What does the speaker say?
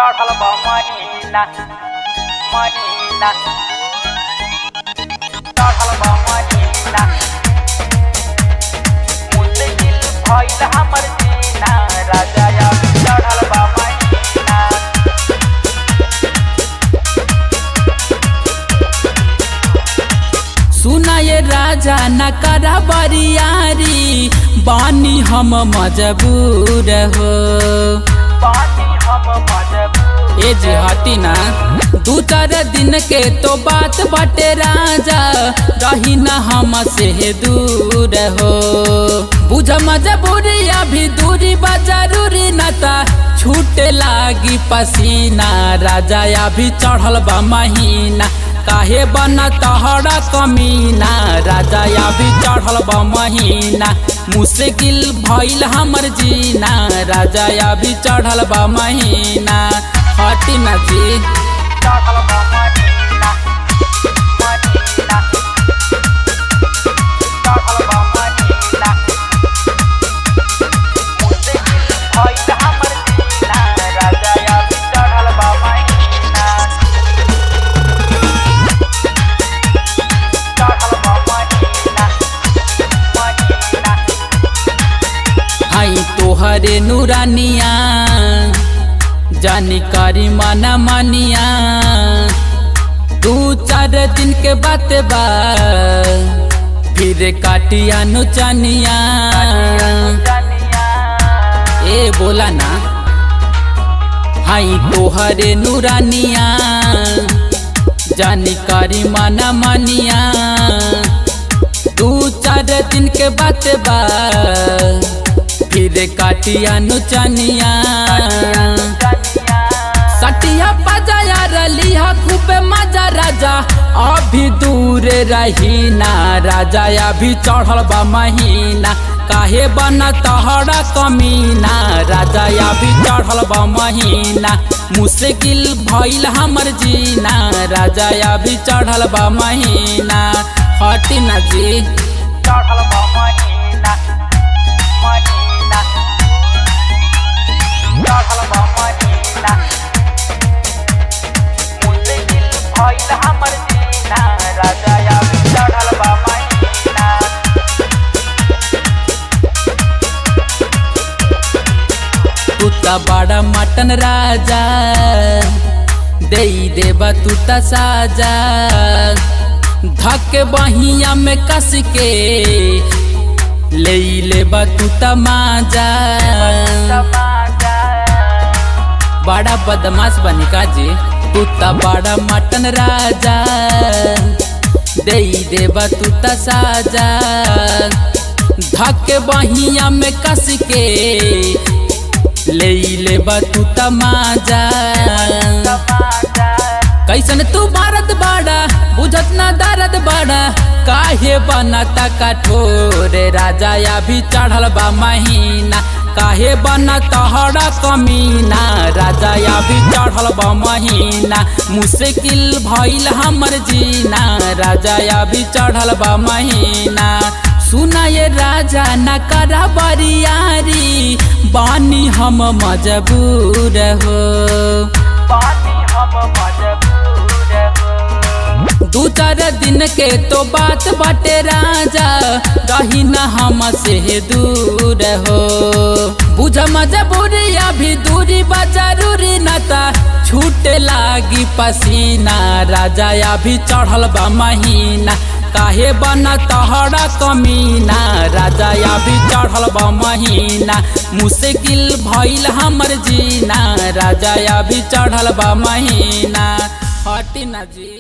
चढ़ल बा महीना महीना चढ़ल बा महीना मुश्किल भइल हमर जीना राजा अब चढ़ल बा महीना। सुना ये राजा न करा बरियारी बानी हम मजबूर हो ए जी हटी ना दू चार दिन के तो बात बटे राजा रही न हम से दूर हो बुझ मजबूरी अभी दूरी बा जरूरी न ता छूटे लागी पसीना राजा अभी चढ़ल बा महीना काहे बना तहरा कमीना राजा अभी चढ़ल बा महीना मुश्किल भइल हमर जीना राजा अभी चढ़ल बा महीना हटी ना जी चढ़ल बा महीना महीना चढ़ल बा महीना मुश्किल भइल हमर जीना राजा अभी चढ़ल बा महीना। चढ़ल बा महीना महीना हाई तोहरे नूरानिया जानी करी मना मानिया दू चार दिन के बात बा फिर काटिया नुचानिया ए बोला ना हाई तोहरे नूरानिया जानी करी मना मानिया दू चार दिन के बात बा फिर काटिया नुचानिया सटिया बजाया रलिया खूबे मजा राजा अभी दूर रही ना राजा अभी चढ़ल बा महीना काहे बना तहरा कमीना राजा अभी चढ़ल बा महीना मुश्किल भइल हमर जीना राजा अभी चढ़ल बा महीना हटी ना जी चढ़ल बा महीना महीना चढ़ल बा महीना मुश्किल भइल हमर जीना राजा अभी चढ़ल बा महीना। तू ता बड़ा मटन राजा दे देबा तू ता साजा धक बहिया में कस के ले लेबा तू ता माजा बड़ा बदमाश बनी का जी तू ता बड़ा मटन राजा दे देबा तू ता साजा धक बहिया में कस के ले लेबा तू ता माजा कैसन तू भारत बाड़ा बुझत ना दर्द बाड़ा काहे बनता कठोर राजा अभी चढ़ल बा महीना काहे बना तहरा कमीना राजा अभी चढ़ल बा महीना मुश्किल भइल हमर जीना राजा अभी चढ़ल बा महीना। सुना ये राजा न करा बरियारी बानी हम मजबूर हो दू चार दिन के तो बात बटे राजा रही न हम से दूर हो बुझ मजबूरी अभी दूरी बा जरूरी न ता छूटे लागी पसीना राजा अभी चढ़ल बा महीना काहे बना तहरा कमीना राजा अभी चढ़ल बा महीना मुश्किल भइल हमर जीना राजा अभी चढ़ल बा महीना हटी ना जी।